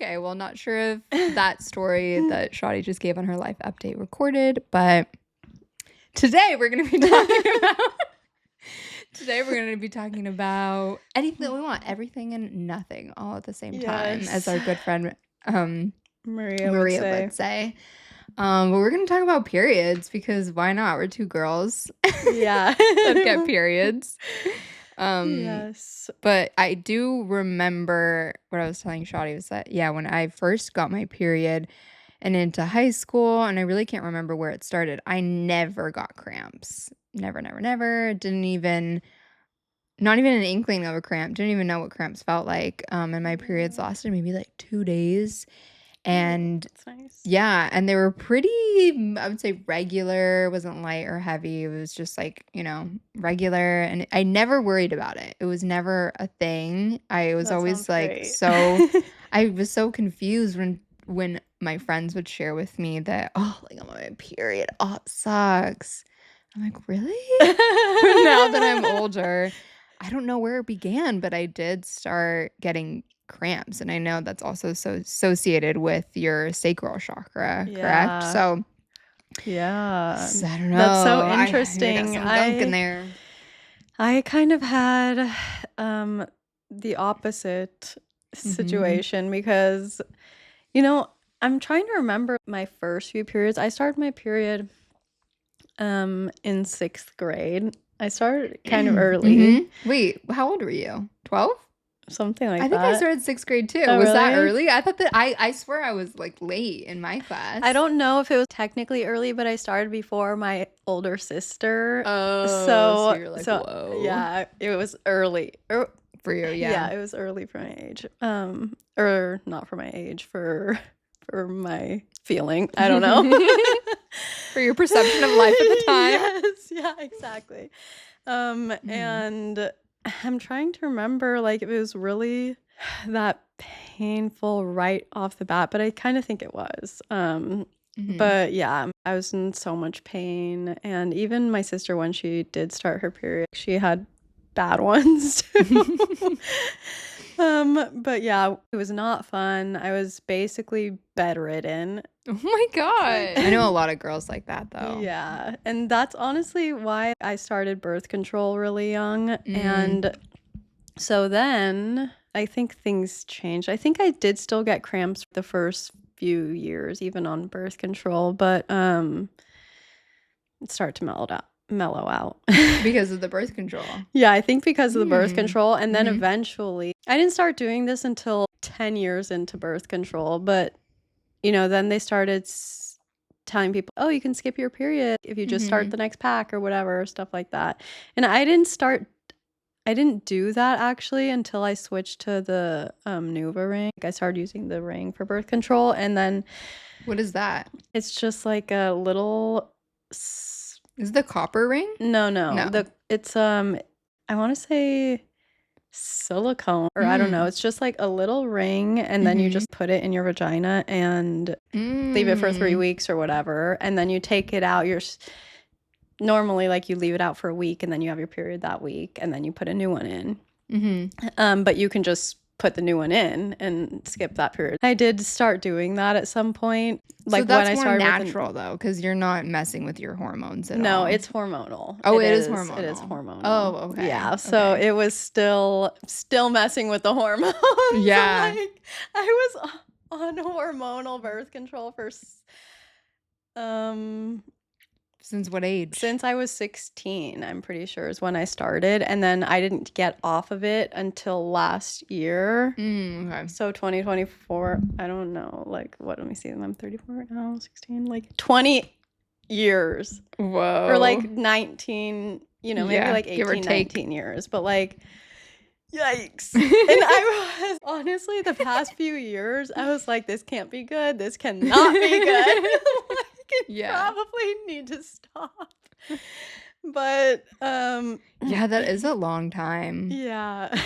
Okay, well, not sure if that story that Shaadi just gave on her life update recorded, but today we're going to be talking about anything that we want, everything and nothing, all at the same time, as our good friend Maria would say. But we're going to talk about periods because why not? We're two girls Yeah. that get periods. Yes. But I do remember what I was telling Shaadi was that, yeah, when I first got my period and into high school, and I really can't remember where it started, I never got cramps. Never. Didn't even, not even an inkling of a cramp. Didn't even know what cramps felt like. And my periods lasted maybe like 2 days. And That's nice. yeah, and they were pretty, I would say regular. It wasn't light or heavy. It was just like, regular. And I never worried about it. It was never a thing. I was That always sounds like, great. I was so confused when my friends would share with me that, oh, like I'm on my period. Oh, it sucks. I'm like, really? Now that I'm older, I don't know where it began, but I did start getting cramps, and I know that's also so associated with your sacral chakra, correct? Yeah. So Yeah. I don't know. That's so I got interesting. some gunk in there. I kind of had the opposite situation because, I'm trying to remember my first few periods. I started my period in 6th grade. I started kind of early. Wait, how old were you? 12? Something like I that. think I started 6th grade too. Oh, Was that really? early? I thought that I swear I was like late in my class. I don't know if it was technically early, but I started before my older sister. Oh, so you're like, so whoa. yeah, it was early. For you, yeah. It was early for my age. Or not for my age, for my feeling. I don't know. For your perception of life at the time. Yes, yeah, exactly. And I'm trying to remember, like, if it was really that painful right off the bat, but I kind of think it was. But yeah, I was in so much pain, and even my sister, when she did start her period, she had bad ones too. But yeah, it was not fun. I was basically bedridden. Oh my God. I know a lot of girls like that though. Yeah, and that's honestly why I started birth control really young. And so then I think things changed. I think I did still get cramps the first few years, even on birth control, but it started to mellow out. Because of the birth control. Yeah, I think because of the birth control. And then eventually, I didn't start doing this until 10 years into birth control, but then they started telling people, oh, you can skip your period if you just start the next pack or whatever, stuff like that. And I didn't do that actually until I switched to the Nuva ring. I started using the ring for birth control, and then what is that? It's just like a little. Is it the copper ring? No. It's I want to say silicone, or I don't know. It's just like a little ring, and then you just put it in your vagina and leave it for 3 weeks or whatever, and then you take it out. Normally, like, you leave it out for a week, and then you have your period that week, and then you put a new one in. But you can just put the new one in and skip that period. I did start doing that at some point. Like, so that's when I more started natural though, because you're not messing with your hormones at all. No, it's hormonal. Oh, it is hormonal. It is hormonal. Oh, okay. Yeah, so it was still messing with the hormones. Yeah. So, like, I was on hormonal birth control for since what age? Since I was 16, I'm pretty sure is when I started, and then I didn't get off of it until last year. Okay. So 2024, I don't know, like, what, let me see, I'm 34 now, 16, like 20 years. Whoa. Or like 19, maybe like 18, 19 years, but like, yikes. And I was, honestly, the past few years, I was like, this can't be good. This cannot be good. Probably need to stop. But yeah, that is a long time. Yeah.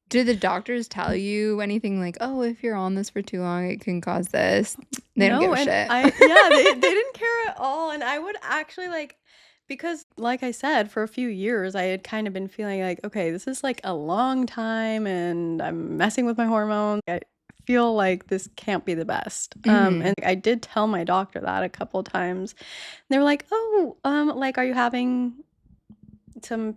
Did the doctors tell you anything like, oh, if you're on this for too long, it can cause this? They don't give a shit. They didn't care at all. And I would actually, like, because, like I said, for a few years, I had kind of been feeling like, okay, this is like a long time and I'm messing with my hormones. I feel like this can't be the best. Mhm. And I did tell my doctor that a couple times. They were like, "Oh, like, are you having some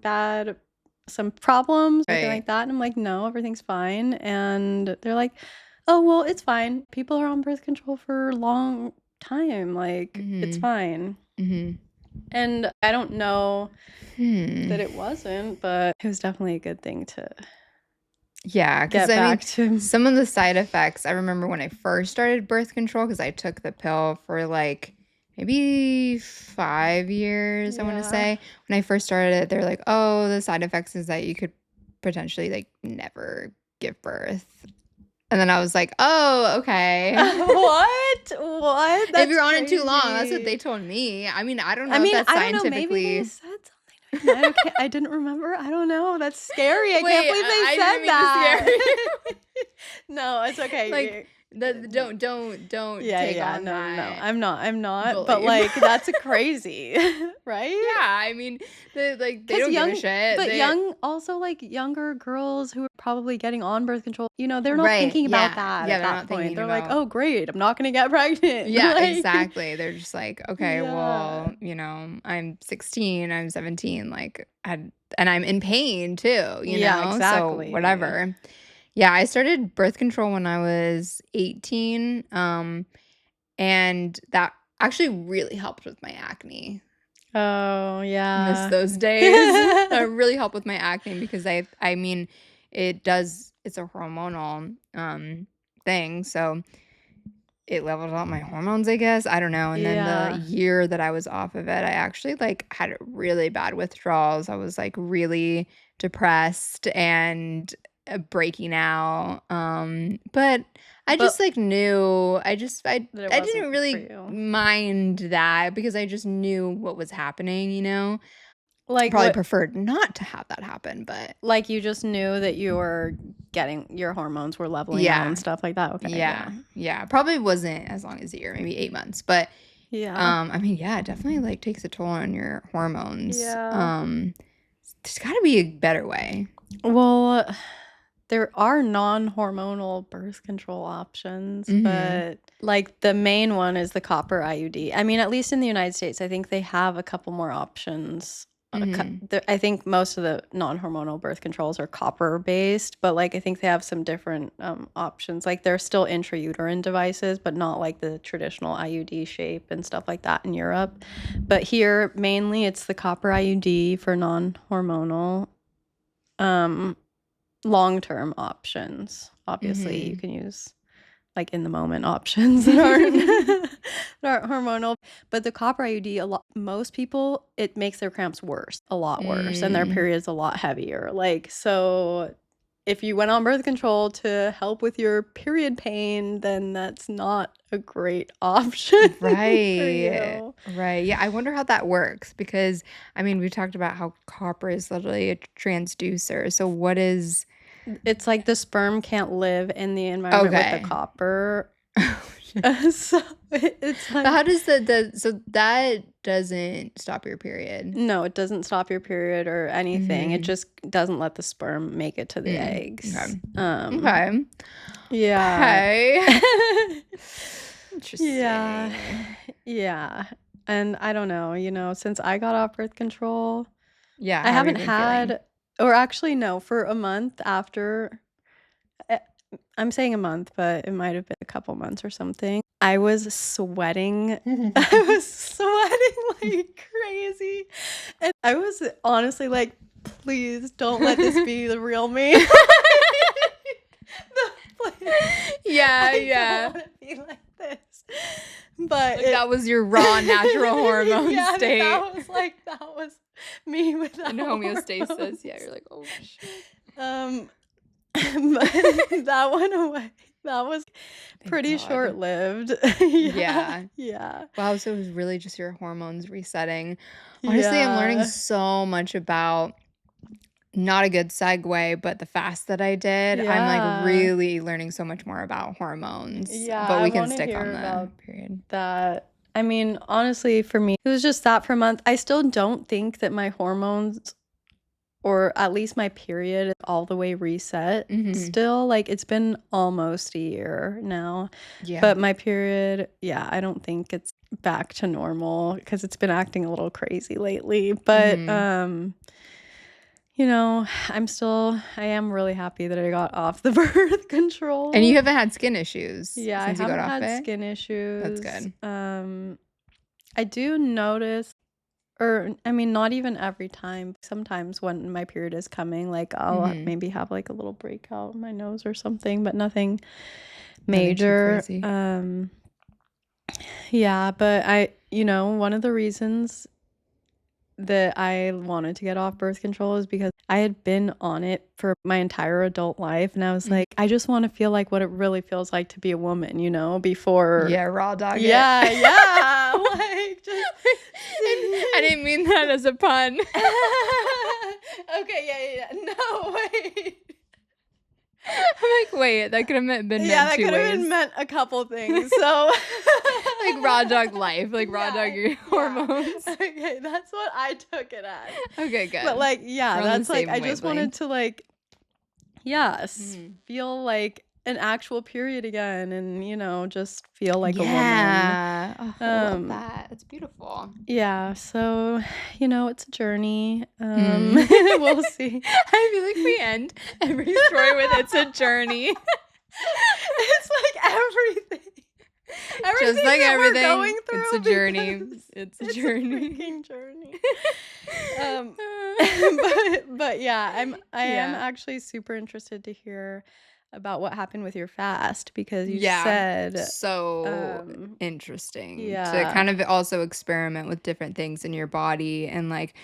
problems, anything Right. like that?" And I'm like, "No, everything's fine." And they're like, "Oh, well, it's fine. People are on birth control for a long time. Like, it's Mhm. fine." Mhm. And I don't know Hmm. that it wasn't, but it was definitely a good thing to Yeah, because get I mean, back to. some of the side effects, I remember when I first started birth control, because I took the pill for, like, maybe 5 years, I wanna Yeah. say. When I first started it, they're like, "Oh, the side effects is that you could potentially, like, never give birth." And then I was like, "Oh, okay." What? What? If That's you're on it too long, that's what crazy. they told me. I mean, I don't I know if mean, that's I don't know, maybe they scientifically. said something to me. I didn't remember. I don't know. That's scary. I can't Wait, believe they I said didn't mean to scare that. you. No, it's Like, okay. don't Yeah, take yeah. on No, no, no. that I'm not. But belief. like, that's a crazy, right? Yeah, I mean, they Because don't give a shit. also like younger girls who are probably getting on birth control, they're not Right, thinking about yeah. that Yeah, at they're that not point. thinking They're like, about. oh, great, I'm not going to get pregnant. Yeah, Like, exactly. They're just like, "Okay, yeah. well, I'm 16, I'm 17, like, and I'm in pain too, you Yeah, know? So, exactly. whatever." Yeah, I started birth control when I was 18, and that actually really helped with my acne. Oh, Miss yeah. those days. That really helped with my acne because I mean, it's a hormonal, thing, so it leveled out my hormones, I guess, I don't know, and then the Yeah. year that I was off of it, I actually, like, had really bad withdrawals. I was, like, really depressed and, breaking out, but I just, But like, knew I just that it I wasn't didn't for really you. mind that because I just knew what was happening, you know? Like Probably what preferred not to have that happen, but like you just knew that you were getting your hormones were leveling out and yeah. stuff like that. Okay, yeah. Yeah, probably wasn't as long as a year, maybe 8 months, but, Yeah. I mean, yeah, it definitely, like, takes a toll on your hormones. Yeah. There's gotta be a better way. Well, there are non-hormonal birth control options, Mhm, but like the main one is the copper IUD. I mean, at least in the United States, I think they have a couple more options. mhm, I think most of the non-hormonal birth controls are copper based, but like I think they have some different options. Like they're still intrauterine devices, but not like the traditional IUD shape and stuff like that in Europe. But here, mainly it's the copper IUD for non-hormonal. Um, Long-term options. Obviously, you mhm. can use, like, in the moment options that aren't that aren't hormonal, but the copper IUD, a lot most people, it makes their cramps worse, a lot worse, and their Mm, periods a lot heavier, like, so if you went on birth control to help with your period pain, then that's not a great option for right, you. right, yeah, I wonder how that works because, I mean, we talked about how copper is literally a transducer, so what is It's like the sperm can't live in the environment with the okay. copper. Oh, shit. So it's But how like does the so that doesn't stop your period? no, it doesn't stop your period or anything. It Mhm. just doesn't let the sperm make it to the Mm, eggs. okay. Okay. Yeah. Okay. Yeah. Interesting. Yeah. And I don't know, since I got off birth control, Yeah, I how have you haven't been feeling? had, or actually no, for a month after, eh, I'm saying a month, but it might have been a couple months or something. I was sweating. I was sweating like crazy. And I was honestly like, please don't let this be the real me. No, please. Yeah, I don't yeah. want to be like this. But Like, that was your raw natural hormone yeah, state that was me in without homeostasis. Yeah, hormones. you're like, "Oh, shit." Um, but that went away. That was Thank pretty God. short-lived. Yeah, Yeah. yeah, Wow, so it was really just your hormones resetting. Honestly, I'm learning yeah, so much about not a good segue, but the fast that I did, I'm, like, yeah, really learning so much more about hormones, yeah. but I we can want to stick hear on the about period. that. I mean, honestly, for me, it was just that for a month. I still don't think that my hormones or at least my period is all the way reset Mhm. still. Like, it's been almost a year now, Yeah. but my period, yeah, I don't think it's back to normal because it's been acting a little crazy lately. But Mhm. you know, I am really happy that I got off the birth And you control. haven't had skin issues Yeah, I since you got haven't off had it? skin That's issues. good. I do notice, or I mean, not even every time. Sometimes when my period is coming, like I'll Mhm. maybe have like a little breakout in my nose or something, but nothing Nothing too major. crazy. Yeah, but one of the reasons that I wanted to get off birth control is because I had been on it for my entire adult life, and I was Mhm. like, I just want to feel like what it really feels like to be a woman, before. Yeah, raw dog it. Yeah, yeah, like just I didn't mean that as a pun. Okay, yeah, yeah, no, wait. I'm like, wait, that could have been Yeah, meant that two could have been ways. meant a couple things. So Like raw dog life, like raw dog yeah, your yeah. hormones. Okay, that's what I took it as. Okay, But good. like, yeah, We're on the that's like same I just wanted wavelength. to like, yeah, Mhm. feel like an actual period again, and just feel like a woman. Yeah. Oh, I love Um that. It's beautiful. yeah, so it's a journey. Mm. We'll see. I feel like we end every story with "It's a journey." It's like everything. Just Everything like that we're everything, going it's a through journey. because It's a it's a journey. freaking journey. Um, but yeah, I am Yeah. actually super interested to hear about what happened with your fast because you Yeah. said, So um, interesting to yeah, kind of also experiment with different things in your body. And like,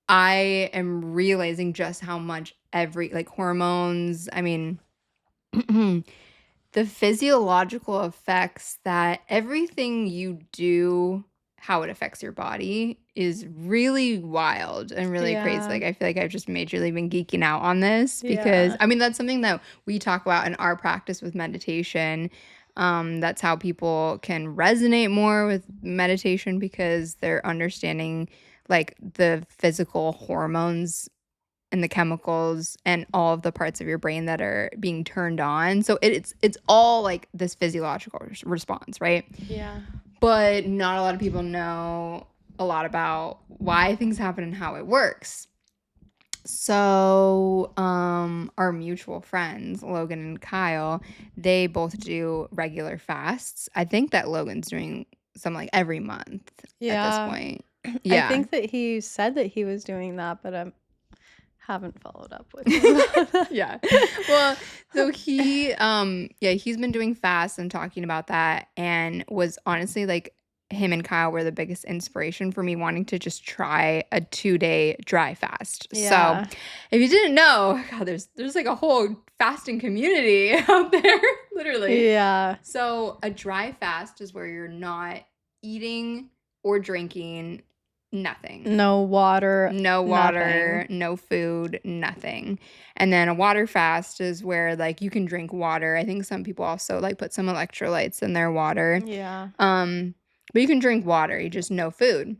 I am realizing just how much like hormones, I mean, the physiological effects that everything you do, how it affects your body is really wild and really crazy. yeah, Like, I feel like I've just majorly been geeking out on this because, yeah, I mean, that's something that we talk about in our practice with meditation. That's how people can resonate more with meditation because they're understanding like the physical hormones and the chemicals and all of the parts of your brain that are being turned on. So it's all like this physiological response, right? yeah, But not a lot of people know a lot about why things happen and how it works. So, our mutual friends, Logan and Kyle, they both do regular fasts. I think that Logan's doing some like every month at this yeah. point. I Yeah. think that he said that he was doing that, but I haven't followed up with him about that. Yeah. Well, so he's been doing fasts and talking about that and was honestly like him and Kyle were the biggest inspiration for me wanting to just try a 2-day dry fast. So, Yeah, if you didn't know, God, there's like a whole fasting community out there, literally. yeah. So, a dry fast is where you're not eating or drinking nothing. No water, No nothing. water, no food, nothing. And then a water fast is where like you can drink water. I think some people also like put some electrolytes in their water. Yeah. Um, but you can drink water, you just no food.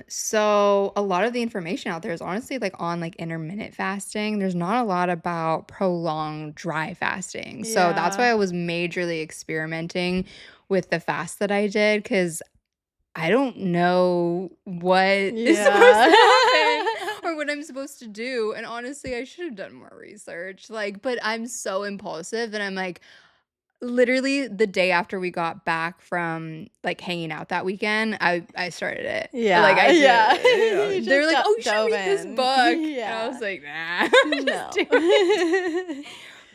So a lot of the information out there is honestly like on like intermittent fasting. There's not a lot about prolonged dry fasting. So that's why Yeah. I was majorly experimenting with the fast that I did because I don't know what is supposed Yeah. to happen or what I'm supposed to do. And honestly, I should have done more research. Like, but I'm so impulsive that I'm like, literally the day after we got back from like hanging out that weekend, I started it. Like Yeah, I yeah. just You they were just like, "Oh, you should dove read this in. book." And I was Yeah. like, "Nah, just No. do it."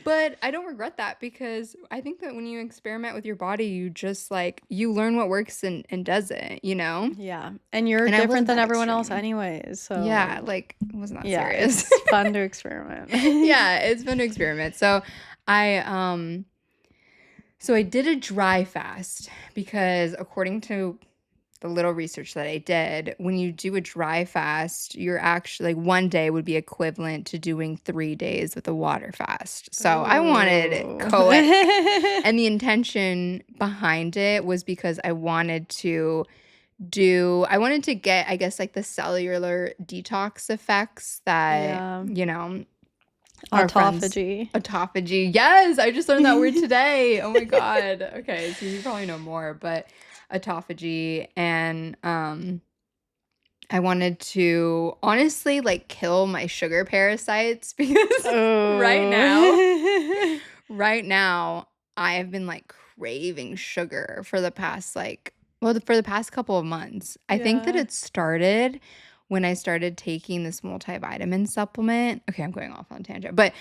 But I don't regret that because I think that when you experiment with your body, you just like you learn what works and doesn't, you know? Yeah, and you're And I different wasn't than that everyone else extreme. anyways, Yeah, so like it was not yeah, serious. it's fun to experiment. Yeah, it's fun to experiment. I um so I did a dry fast because according to the little research that I did, when you do a dry fast, you're actually like one day would be equivalent to doing 3 days with a water fast. So I wanted Ooh. quick. And the intention behind it was because I wanted to I wanted to get, I guess, like the cellular detox effects that, Yeah. our friends Autophagy. autophagy. Yes, I just learned that word today. Oh my God. Okay, so you probably know more, but autophagy and I wanted to honestly like kill my sugar parasites because right now, Oh. right now, I have been like craving sugar for the past for the past couple of months. I think that Yeah. it started when I started taking this multivitamin supplement. Okay, I'm going off on a tangent, but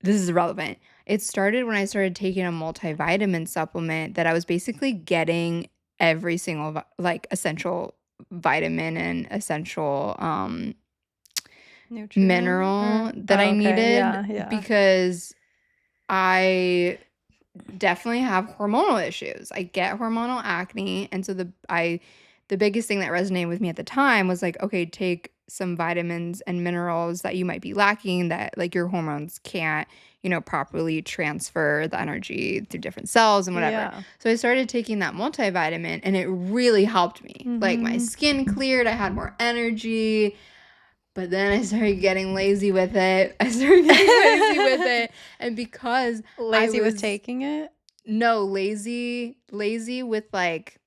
this is irrelevant. It started when I started taking a multivitamin supplement that I was basically getting every single like essential vitamin and essential Nutrient mineral or that oh, I okay. needed Yeah, yeah. because I definitely have hormonal issues. I get hormonal acne, and so the biggest thing that resonated with me at the time was like, okay, take some vitamins and minerals that you might be lacking that like your hormones can't, properly transfer the energy through different cells and whatever. Yeah. So I started taking that multivitamin and it really helped me. Like my Mhm. skin cleared, I had more energy. But then I started getting lazy with it. And because I Lazy with was taking it? no, lazy with, like,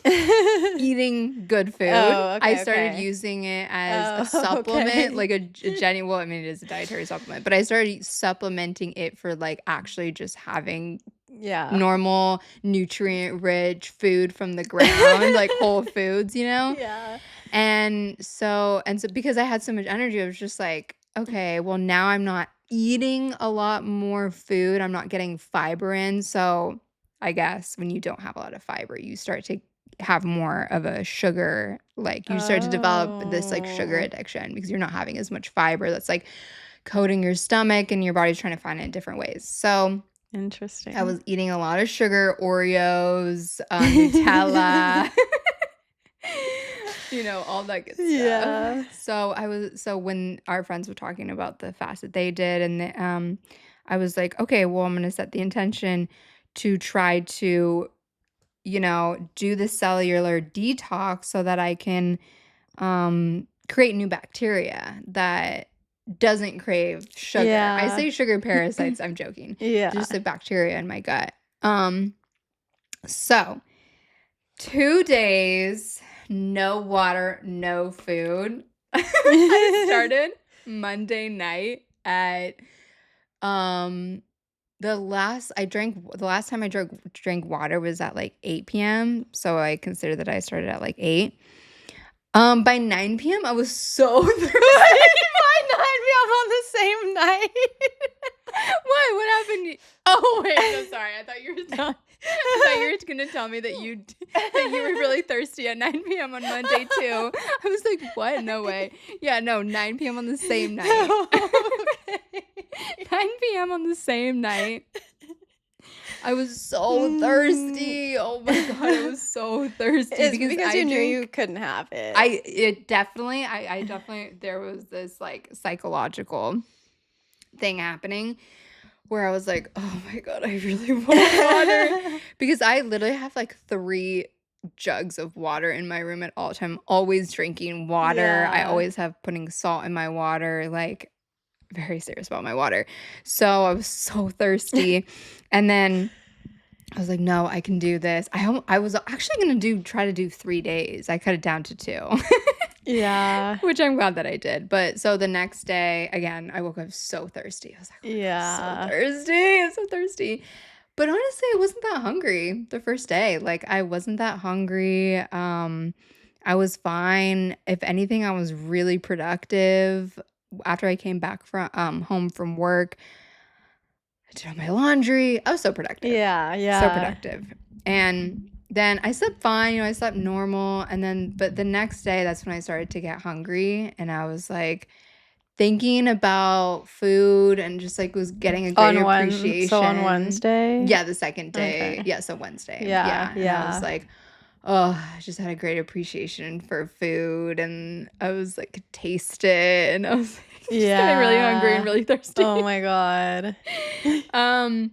eating good food. Oh, I okay, started okay. using it as a Oh, supplement, okay. like a genu well, I mean, it is a dietary supplement, but I started supplementing it for, like, actually just having Yeah. normal nutrient-rich food from the ground, like whole foods, you know? Yeah. And so because I had so much energy, I was just like, okay, well now I'm not eating a lot more food. I'm not getting fiber in. So I guess when you don't have a lot of fiber, you start to have more of a sugar, like you start to develop this like sugar Oh, addiction because you're not having as much fiber that's like coating your stomach and your body's trying to find it in different ways. So I interesting. was eating a lot of sugar, Oreos, Nutella, all that good stuff. Yeah. So when our friends were talking about the fast that they did, and I was like, okay, well, I'm gonna set the intention to try to, do the cellular detox so that I can create new bacteria that doesn't crave sugar. I Yeah. say sugar parasites, I'm joking. Yeah. Just the bacteria in my gut. So 2 days, no water, no food. I started Monday night at, um, the last time I drank water was at, like, 8 p.m., so I consider that I started at, like, 8. By 9 p.m., I was so thirsty. Why not be up on the same night? What? What happened? Oh, wait, no, sorry. I thought you were I thought you were gonna tell me that you were really thirsty at 9 p.m. on Monday too. I was like, "What? No way." Yeah, no, 9 p.m. on the same night. Okay. 9 p.m. on the same night. I was so Mm. thirsty. Oh my God, I was so thirsty It's because because I you knew you drink couldn't have it. I definitely there was this like psychological thing happening where I was like, "Oh my God, I really want water." Because I literally have like 3 jugs of water in my room at all time, always drinking water. I Yeah. always have putting salt in my water, like very serious about my water. So I was so thirsty. And then I was like, "No, I can do this." I was actually going to try to do 3 days. I cut it down to 2. Yeah. Which I'm glad that I did. But so the next day, again, I woke up so thirsty. I was like, "Oh my God, I'm so Yeah. thirsty. I'm so thirsty." But honestly, I wasn't that hungry the first day. Like I wasn't that hungry. I was fine. If anything, I was really productive. After I came back from home from work, I did all my laundry. I was so productive. Yeah, So yeah. productive. And then I slept fine, I slept normal. And then, but the next day, that's when I started to get hungry. And I was like thinking about food and just like was getting a greater On appreciation. Wednesday? Yeah, the second day. Okay. Yeah, so Wednesday. Yeah, Yeah. And I was yeah. like, oh, I just had a great appreciation for food. And I was like, could taste it. And I was like, just getting really hungry and Yeah. really thirsty. Oh my god. Um,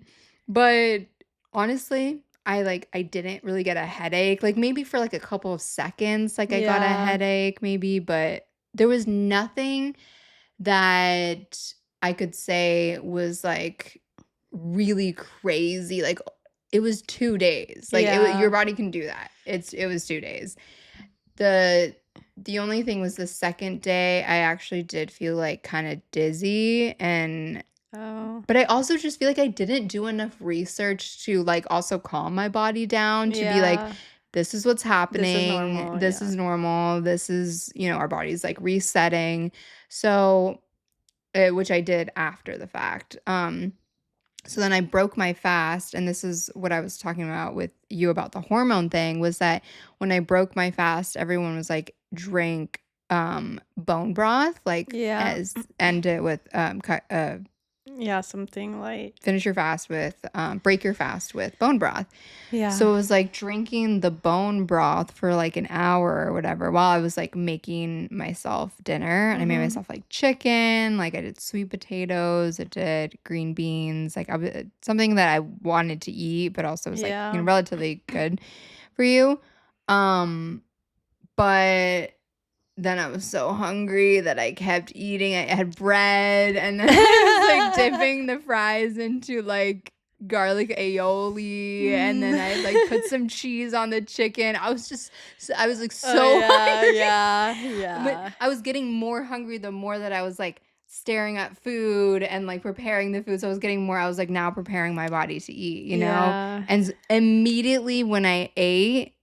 but honestly, I didn't really get a headache, like, maybe for, like, a couple of seconds, like, I got a Yeah. headache maybe, but there was nothing that I could say was, like, really crazy, like, it was 2 days, like, your Yeah. body can do that. It was 2 days. The the only thing was the second day, I actually did feel, like, kinda dizzy, and Oh. but I also just feel like I didn't do enough research to, like, also calm my body down to be like, Yeah. "This is what's This is happening. normal, This yeah. is normal. This is, our body's, like, resetting." So, which I did after the fact. So then I broke my fast, and this is what I was talking about with you about the hormone thing, was that when I broke my fast, everyone was like, drink bone broth, like, Yeah. as end it with Yeah, something light. finish your fast with break your fast with bone broth. Yeah. So it was like drinking the bone broth for like an hour or whatever while I was like making myself dinner. And I made Mhm. myself like chicken, like I did sweet potatoes, I did green beans, like something that I wanted to eat, but also was like, Yeah. relatively good for you. Um, but then I was so hungry that I kept eating. I had bread, and then I was, like, dipping the fries into, like, garlic aioli, and then I, like, put Mm. some cheese on the chicken. I was just I was, like, Oh, so yeah, hungry. yeah, But yeah. I was getting more hungry the more that I was, like, staring at food and, like, preparing the food, so I was getting more I was, like, now preparing my body to eat, you know? Yeah. And immediately when I ate,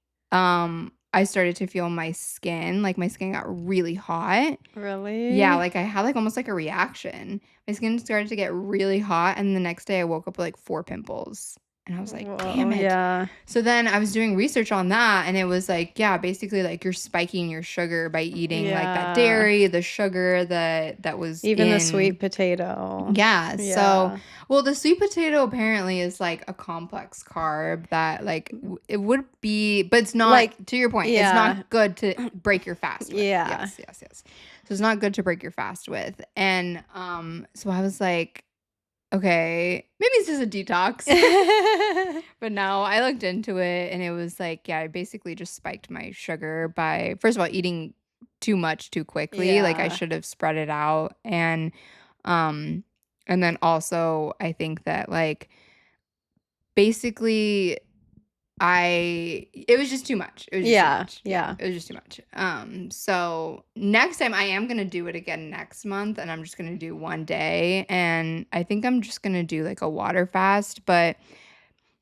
I started to feel my skin, like, my skin got really hot. Yeah, Really? like, I had, like, almost like a reaction. My skin started to get really hot, and the next day I woke up with, like, 4 pimples, and I was like, Whoa, "Damn it." yeah. So then I was doing research on that, and it was like, yeah, basically, like, you're spiking your sugar by eating, like, that Yeah. dairy, the sugar that was Even the in. sweet potato. Yeah, so Yeah. well, the sweet potato apparently is, like, a complex carb that, like, it would be, but it's not, Like, to your point, it's yeah. not good to break your fast with. Yeah. Yes, yes, yes. So it's not good to break your fast with, and, so I was like, "Okay, maybe it's just a detox." But no, I looked into it, and it was like, yeah, I basically just spiked my sugar by, first of all, eating too much too quickly, like, I Yeah. should have spread it out, um and then also I think that, like, basically it was just too much. It was just too Yeah, much. Yeah, yeah. it was just too much. So next time I am gonna do it again next month, and I'm just gonna do 1 day, and I think I'm just gonna do, like, a water fast, but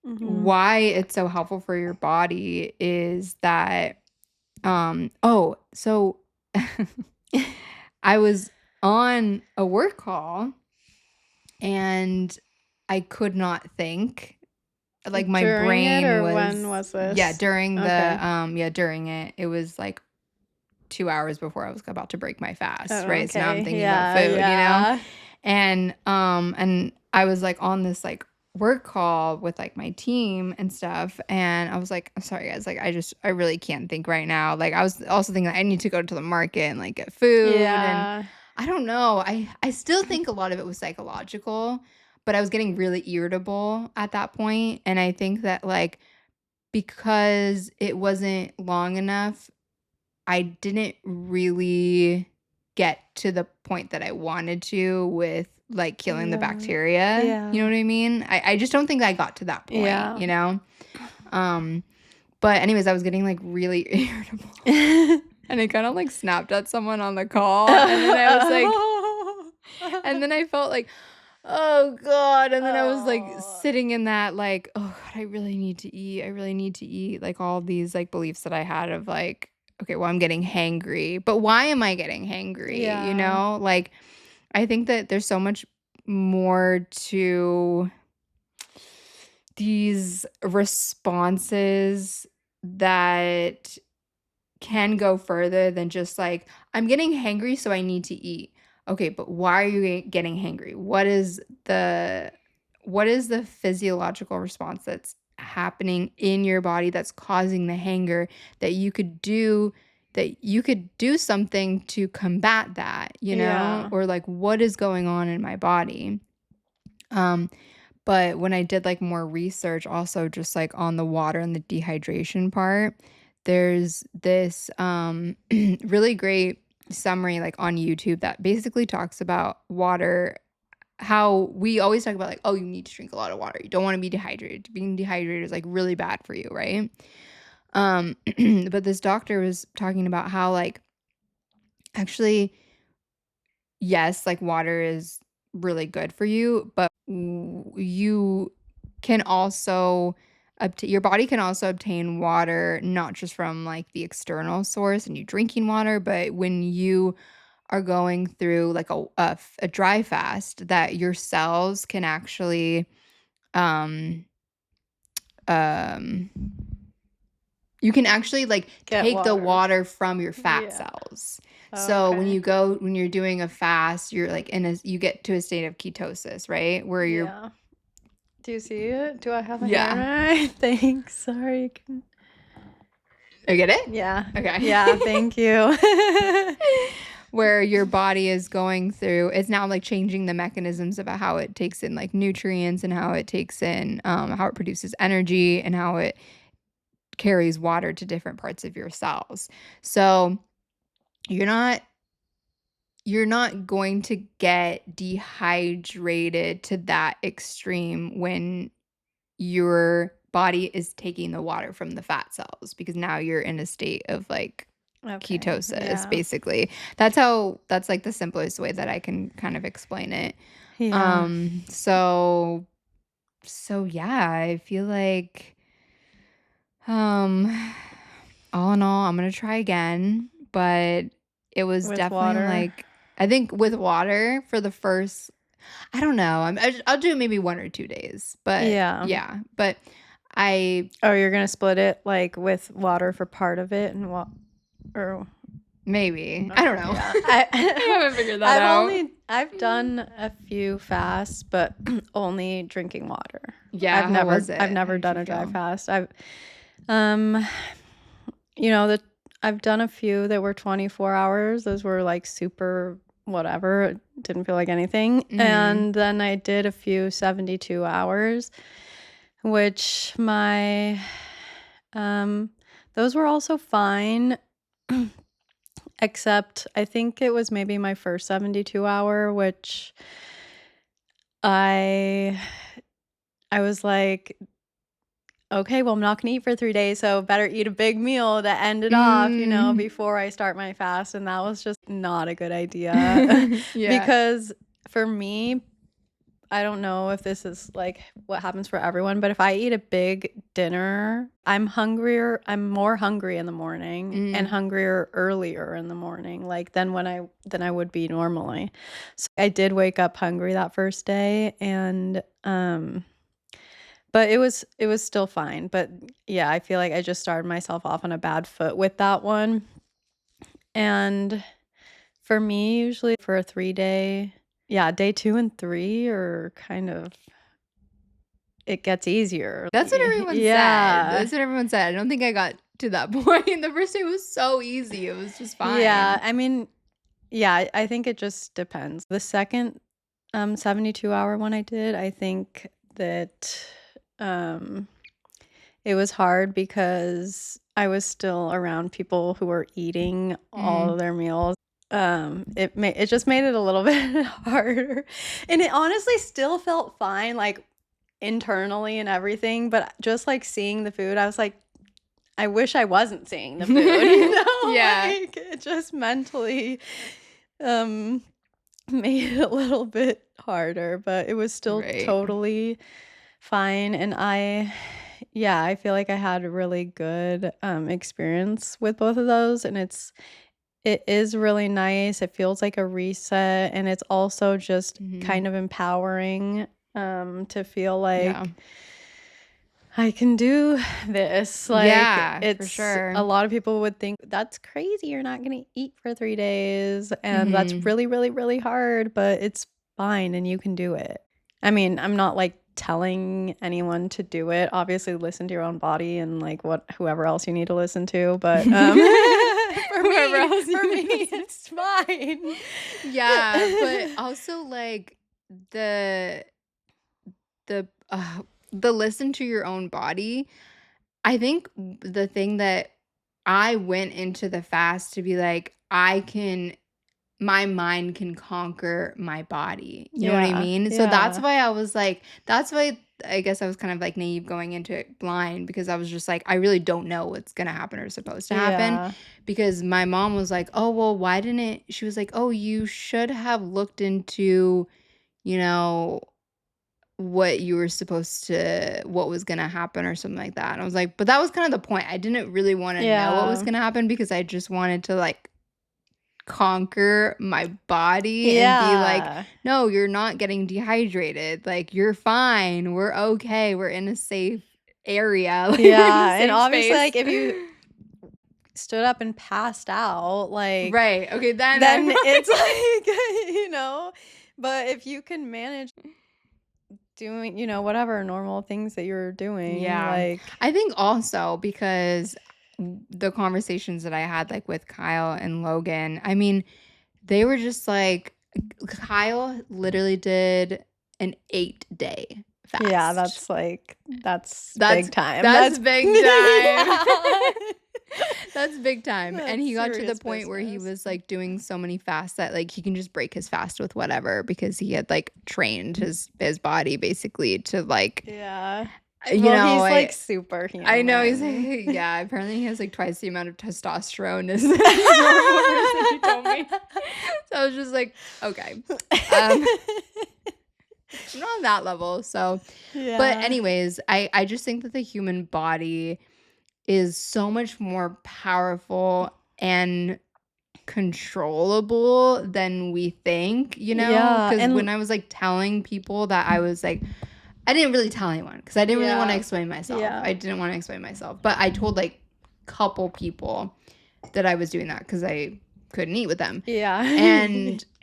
Mhm. why it's so helpful for your body is that, so I was on a work call, and I could not think. Like, my During it brain or when was, was yeah, this? during the, Okay. during it. It was, like, 2 hours before I was about to break my fast, Oh, right? So now I'm okay. thinking about Yeah, food, you know? yeah. And I was, like, on this, like, work call with, like, my team and stuff, and I was like, "I'm sorry, guys, like, I really can't think right now." Like, I was also thinking that I need to go to the market and, like, get food, and Yeah. I don't know. I still think a lot of it was psychological, but I was getting really irritable at that point, and I think that, like, because it wasn't long enough, I didn't really get to the point that I wanted to with, like, killing the Yeah. bacteria, you know Yeah. what I mean? I just don't think I got to that point, Yeah. you know? Um, but anyways, I was getting, like, really irritable, and I kinda, like, snapped at someone on the call, and then I was like, and then I felt like, "Oh god," and then I was, like, Oh. sitting in that, like, "Oh god, I really need to eat, I really need to eat," like, all these, like, beliefs that I had of, like, "Okay, well, I'm getting hangry, but why am I getting hangry?" You Yeah. know? Like, I think that there's so much more to these responses that can go further than just like, "I'm getting hangry, so I need to eat." Okay, but why are you getting hangry? What is the physiological response that's happening in your body that's causing the hanger that you could do something to combat that, you know? Yeah. Or like, what is going on in my body? Um, But when I did, like, more research also just, like, on the water and the dehydration part, there's this, really great summary, like, on YouTube that basically talks about water how we always talk about, like, "Oh, you need to drink a lot of water. You don't wanna be dehydrated. Being dehydrated is, like, really bad for you," right? But this doctor was talking about how, like, actually, yes, like, water is really good for you, but you can also your body can also obtain water not just from, like, the external source and you drinking water, but when you are going through, like, a dry fast that your cells can actually, um um you can actually, like, Get take the water. water from your fat Yeah. cells. So Okay. when you're doing a fast, you're, like, you get to a state of ketosis, right? Where you're Yeah. Do you see it? Do I have a hair yeah. eye? Thanks. Sorry. I get it? Yeah. Okay. Yeah, thank you. Where your body is going through it's now, like, changing the mechanisms about how it takes in, like, nutrients and how it takes in, how it produces energy and how it carries water to different parts of your cells. So, you're not you're not going to get dehydrated to that extreme when your body is taking the water from the fat cells because now you're in a state of, like, Okay. ketosis, Yeah. basically. That's, like, the simplest way that I can kind of explain it. Yeah. So yeah, I feel like, um, all in all, I'm gonna try again, but it was With definitely, water. like I think with water for the first I don't know, I'll do maybe 1 or 2 days, but Yeah. yeah, but I Oh, you're gonna split it like with water for part of it and what or maybe. I don't okay, know. yeah. I haven't figured that out. I've done a few fasts, but only drinking water. Yeah, how was I've it? How never did done you a dry feel? fast. Um you know, the I've done a few that were 24 hours. Those were like super whatever. It didn't feel like anything. Mhm. And then I did a few 72 hours, which my um those were also fine. Except I think it was maybe my first 72 hour, which I I was like, okay, well, I'm not gonna eat for 3 days, so better eat a big meal to end it off, Mm. before I start my fast. And that was just not a good idea Yeah. because for me, I don't know if this is like what happens for everyone, but if I eat a big dinner, I'm more hungry in the morning and Mm. hungrier earlier in the morning, like than I would be normally. So I did wake up hungry that first day and but it was still fine. But yeah, I feel like I just started myself off on a bad foot with that one. And for me, usually for a 3-day, yeah, day 2 and 3 are kind of it gets easier. That's what everyone said. Yeah. That's what everyone said. I don't think I got to that point. The first day was so easy. It was just Yeah, fine. I mean, yeah, I think it just depends. The second, 72-hour one I did, I think that, um, it was hard because I was still around people who were eating all Mm. of their meals. It just made it a little bit harder, and it honestly still felt fine, like, internally and everything, but just, like, seeing the food, I was like, "I wish I wasn't seeing the food," Yeah. like, it just mentally, um, made it a little bit harder, but it was still Right. totally fine, and yeah, I feel like I had a really good, experience with both of those, and it is really nice, it feels like a reset, and it's also just Mhm. kind of empowering, to feel Yeah. like I can do this, like, Yeah, for it's a sure. lot of people would think, "That's crazy, you're not gonna eat for 3 days," and that's Mhm. really, really, really hard, but it's fine and you can do it. I mean, I'm not, like, telling anyone to do it, obviously listen to your own body and, like, what whoever else you need to listen to, but, Whoever else for you me, listen it's fine. Yeah, but also, like, the the the listen to your own body. I think the thing that I went into the fast to be like, my mind can conquer my body. You know what I Yeah, mean? So that's yeah, why I was like, that's why I guess I was kind of like naive going into it blind because I was just like, I really don't know what's going to happen or supposed to happen. yeah, Because my mom was like, oh, well, why didn't it? She was like, oh, you should have looked into, you know, what you were supposed to, what was going to happen or something like that. And I was like, but that was kind of the point. I didn't really want to know what was yeah, going to happen because I just wanted to like conquer my body and be like, yeah, "No, you're not getting dehydrated. Like, you're fine. We're okay. We're in a safe area, like, we're in a yeah, and safe obviously, space." like, if you stood up and passed out, like, Right. Okay, then I'm then it's like like, but if you can manage doing, whatever normal things that you're doing, Yeah. like I think also because the conversations that I had, like, with Kyle and Logan, I mean, they were just like Kyle literally did an 8-day yeah, fast. that's That's big time. that's That's big time. yeah. That's big time, and That's he got to the serious point where he business. was, like, doing so many fasts that, like, he can just break his fast with whatever because he had, like, trained his body basically to, like, Yeah. you Well, know, he's like I know he's superhuman. yeah, apparently he has, like, twice the amount of testosterone as any normal person, he told me. So I was just like, "Okay." Um, not on that level, so but Yeah. anyways, I just think that the human body is so much more powerful and controllable than we think, you know? Yeah, Because and when I was like telling people that I was like, I didn't really tell anyone because I didn't really want to yeah. explain myself. Yeah. I didn't want to explain myself, but I told like couple people that I was doing that because I couldn't eat with them. Yeah.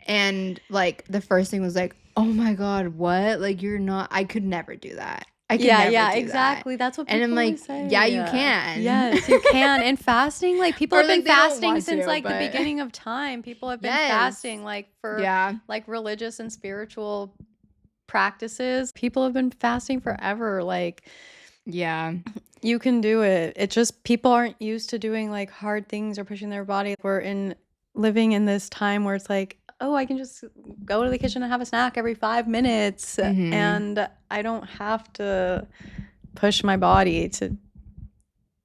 And like the first thing was like, oh my God, what? Like you're not, I could never do that. I could Yeah, never yeah, do that. exactly. That's what And I'm people like, always yeah, say. you can. Yes, you can. And fasting, like people Or have been like they don't fasting want since to, like the but beginning of time. People have been yes. fasting like for Yeah. like religious and spiritual practices. People have been fasting forever. Like Yeah. you can do it. It just people aren't used to doing like hard things or pushing their body. We're in living in this time where it's like, oh, I can just go to the kitchen and have a snack every 5 minutes, Mhm. and I don't have to push my body to do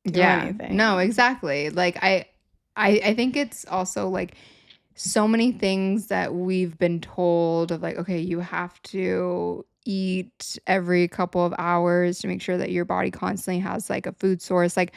Yeah. No, anything. exactly. Like I think it's also like so many things that we've been told of like, okay, you have to eat every couple of hours to make sure that your body constantly has like a food source. Like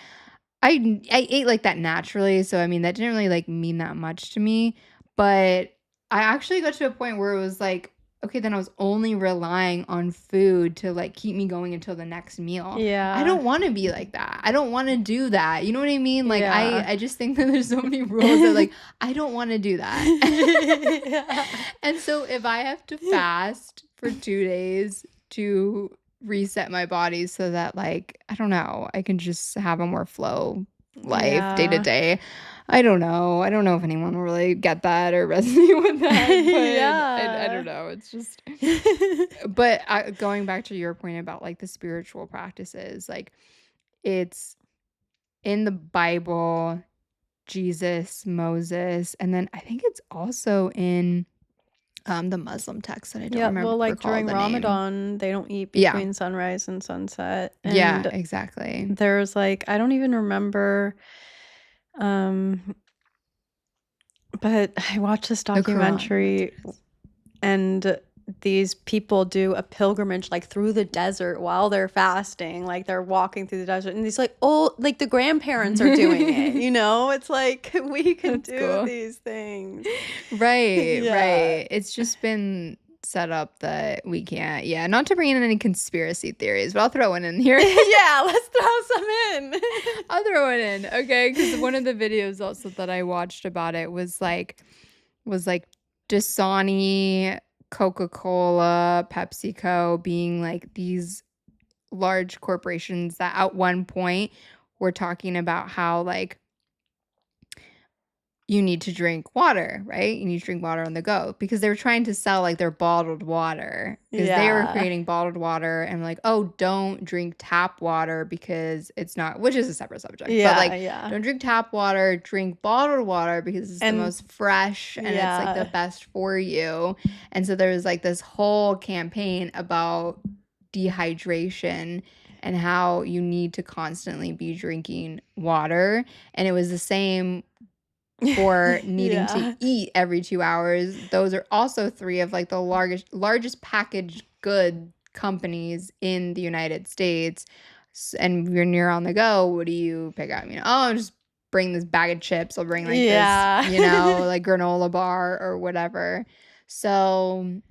I ate like that naturally, so I mean that didn't really like mean that much to me, but I actually got to a point where it was like, okay, then I was only relying on food to like keep me going until the next meal. I Yeah. don't want to be like that. I don't want to do that. You know what I mean? Like Yeah. I just think that there's so many rules that like I don't want to do that. Yeah. And so if I have to fast for 2 days to reset my body so that like I don't know, I can just have a more flow life day to Yeah. day. I don't know. I don't know if anyone will really get that or resonate with that, but I don't Yeah. know. It's just but going back to your point about like the spiritual practices, like it's in the Bible, Jesus, Moses, and then I think it's also in the Muslim text that I don't Yeah, remember well, like recall during the name. Ramadan, they don't eat Yeah. between sunrise and sunset. Yeah, And exactly. there's like, I don't even remember, um, but I watched this The Quran documentary reference. and these people do a pilgrimage like through the desert while they're fasting. Like they're walking through the desert and these like old, like the grandparents are doing it, It's like we can That's do cool. these things. Right, Yeah. right. It's just been set up that we can't. Yeah, not to bring in any conspiracy theories, but I'll throw one in here. Yeah, let's throw some in. I'll throw it in, okay? Because one of the videos also that I watched about it was like Dasani, Coca-Cola, PepsiCo being like these large corporations that at one point were talking about how like you need to drink water, right? You need to drink water on the go because they were trying to sell like their bottled water because they were Yeah. creating bottled water and like, oh, don't drink tap water because it's not, which is a separate subject, but Yeah, like, yeah. don't drink tap water, drink bottled water because it's the And most fresh and it's like the yeah. best for you. And so there was like this whole campaign about dehydration and how you need to constantly be drinking water. And it was the same for needing to Yeah. eat every 2 hours. Those are also 3 of, like, the largest packaged good companies in the United States. And when you're on the go, what do you pick up? You know, "Oh, I'll just bring this bag of chips. I'll bring, like, this, Yeah. like, granola bar or whatever." So,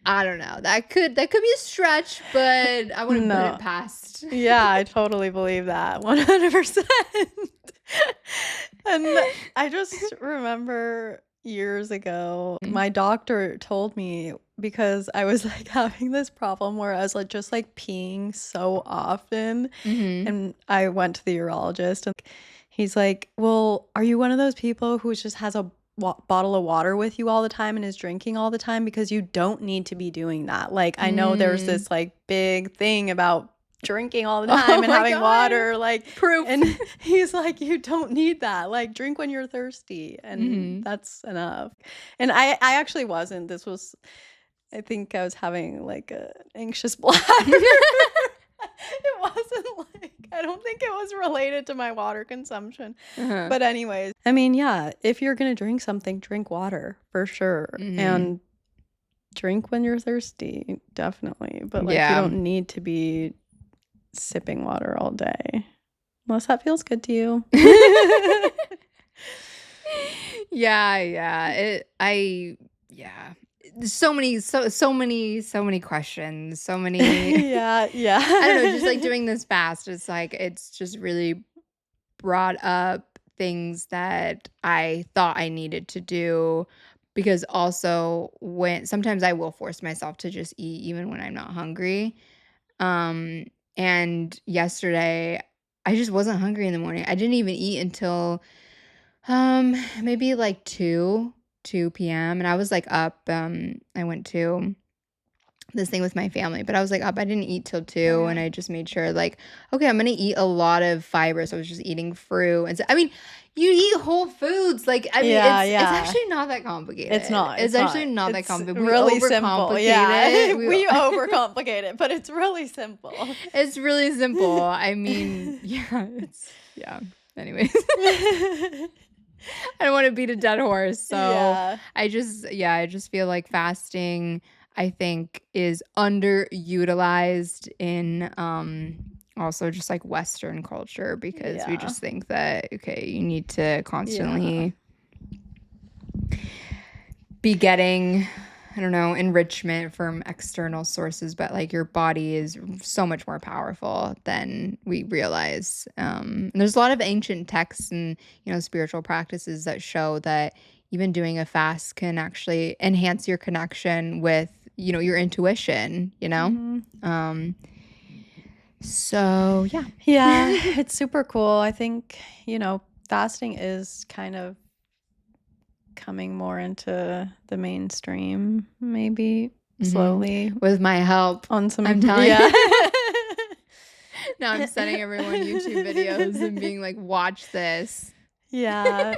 I don't know. That could be a stretch, but I wouldn't put No. it past. Yeah, I totally believe that 100%. And I just remember years ago, Mm. my doctor told me because I was like having this problem where I was like just like peeing so often. Mhm. And I went to the urologist and he's like, "Well, are you one of those people who just has a bottle of water with you all the time and is drinking all the time? Because you don't need to be doing that. Like, I know there's Mm. this like big thing about drinking all the Oh time and my having god. water, like," Proof. and he's like, "You don't need that. Like, drink when you're thirsty, and Mhm. that's enough." And I actually wasn't. This was, I think I was having like an anxious bladder. It wasn't like, I don't think it was related to my water consumption. Uh-huh. But anyways, I mean, yeah, if you're gonna drink something, drink water for sure. Mhm. And drink when you're thirsty, definitely. But like you Yeah. don't need to be sipping water all day. Unless that feels good to you. Yeah. Yeah. So many questions. So many Yeah, yeah. I don't know, just like doing this fast, it's like it's just really brought up things that I thought I needed to do because also when sometimes I will force myself to just eat even when I'm not hungry. Um, and yesterday I just wasn't hungry in the morning. I didn't even eat until maybe like 2 p.m. and I was like up. I went to this thing with my family, but I was like up. I didn't eat till Oh 2 and yeah. I just made sure like, okay, I'm gonna eat a lot of fiber. So I was just eating fruit. And so I mean, you eat whole foods. Like, I mean, Yeah, it's yeah. actually not that It's complicated. not. It's It's actually not. not that It's complicated. We really simple. overcomplicate Yeah. it. We overcomplicate it, but it's really simple. It's really simple. I mean, yeah. Anyways, I don't want to beat a dead horse. So Yeah. I just feel like fasting, I think, is underutilized in also just like Western culture because we Yeah. just think that, okay, you need to Yeah. constantly be getting, I don't know, enrichment from external sources, but like your body is so much more powerful than we realize. And there's a lot of ancient texts and, spiritual practices that show that even doing a fast can actually enhance your connection with, your intuition. Mhm. So yeah. Yeah, it's super cool. I think, fasting is kind of coming more into the mainstream, maybe hmm slowly With my help, on I'm some, telling yeah. now I'm sending everyone YouTube videos and being like, watch this. Yeah.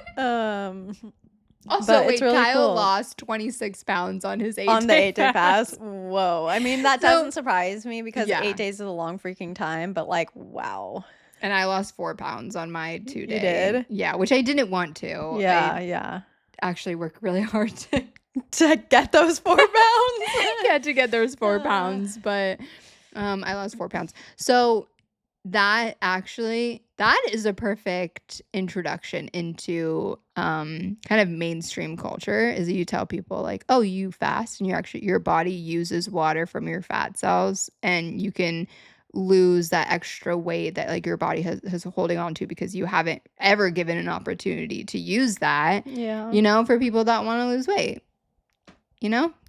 Also, But it's wait, really Kyle cool lost 26 pounds on his on the 8-day 8-day fast. fast. Whoa. I mean, that So, doesn't surprise me because yeah. 8 days is a long freaking time, but like, wow. And I lost 4 pounds on my You 2-day. did? Yeah, which I didn't want to. I Yeah, yeah. actually worked really hard to To get those 4 pounds. to get those 4 Uh, pounds, but I lost 4 pounds. So that is a perfect introduction into kind of mainstream culture is that you tell people like, oh, you fast and your body uses water from your fat cells and you can lose that extra weight that like your body has holding on to because you haven't ever given an opportunity to use that, yeah. for people that want to lose weight.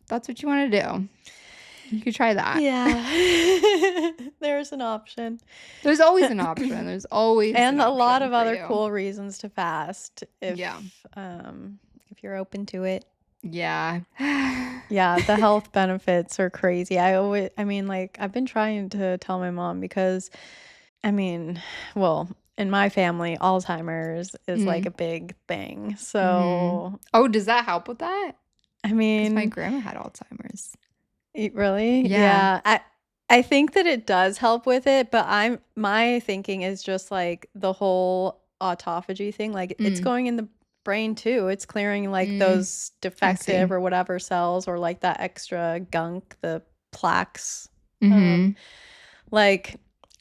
That's what you want to do. You could try that. Yeah. There's an option. There's always an option. There's always an And a lot option of for other you. cool reasons to fast Yeah. if you're open to it. Yeah. Yeah, the health benefits are crazy. I mean, like, I've been trying to tell my mom because, I mean, well, in my family, Alzheimer's is like Mm. a big thing. Mhm. So, Oh, does that help with that? I 'Cause my mean, grandma had Alzheimer's. really? Yeah. Yeah. I think that it does help with it, but my thinking is just like the whole autophagy thing. Like it's Mm. going in the brain too. It's clearing like Mm. those I see. defective or whatever cells or like that extra gunk, the plaques. Um, Mhm. like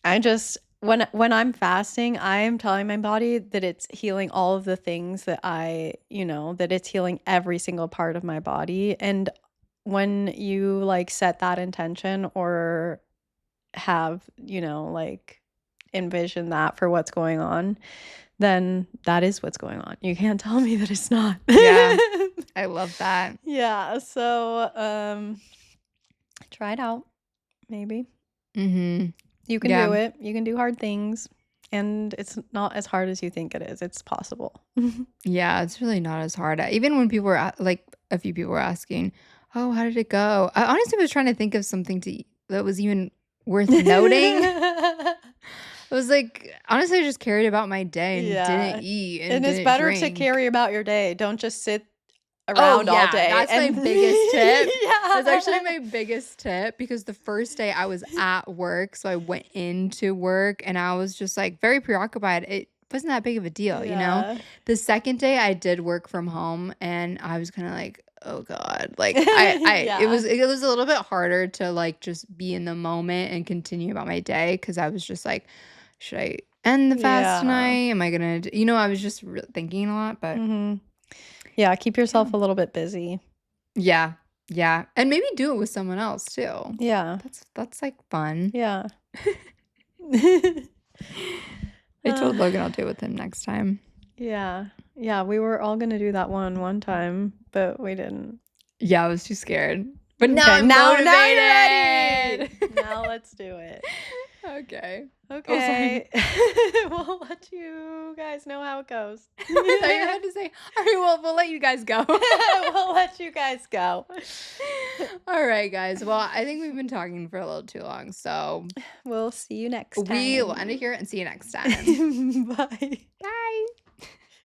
I just when I'm fasting, I am telling my body that it's healing all of the things that that it's healing every single part of my body. And when you like set that intention or have, like envision that for what's going on, then that is what's going on. You can't tell me that it's not. Yeah. I love that. Yeah, so try it out maybe. Mhm. You can do Yeah. it. You can do hard things and it's not as hard as you think it is. It's possible. Yeah, it's really not as hard. Even when people were like a few people were asking, "Oh, how did it go?" I honestly was trying to think of something that was even worth noting. I was like, honestly, I just carried about my day and didn't Yeah. eat and And it's didn't better to drink. carry about your day. Don't just sit Oh, around all yeah, day that's my and biggest tip. That's actually yeah. my biggest tip because the first day I was at work, so I went into work and I was just like very preoccupied. It wasn't that big of a deal, you know? Yeah. The second day I did work from home and I was kind of like, "Oh God." Like I Yeah. it was a little bit harder to like just be in the moment and continue about my day because I was just like, should I end the fast Yeah. tonight? Am I gonna, I was just thinking a lot, but Mhm. Yeah, keep yeah. yourself a little bit busy. Yeah, yeah, and maybe do it with someone else too. Yeah. That's, like, fun. Yeah. I Uh, told Logan I'll do it with him next time. yeah. Yeah, we were all gonna do that one time, but we didn't. Yeah, I was too scared, but now Okay, I'm now you're ready. motivated. Now let's do it. Okay. Oh, sorry. Okay. We'll let you guys know how it goes. I thought you had to say, "Alright, well, we'll let you guys go." We'll let you guys go. Alright, guys, well, I think we've been talking for a little too long, so We'll see you next we will time. end it here and see you next time. Bye. Bye.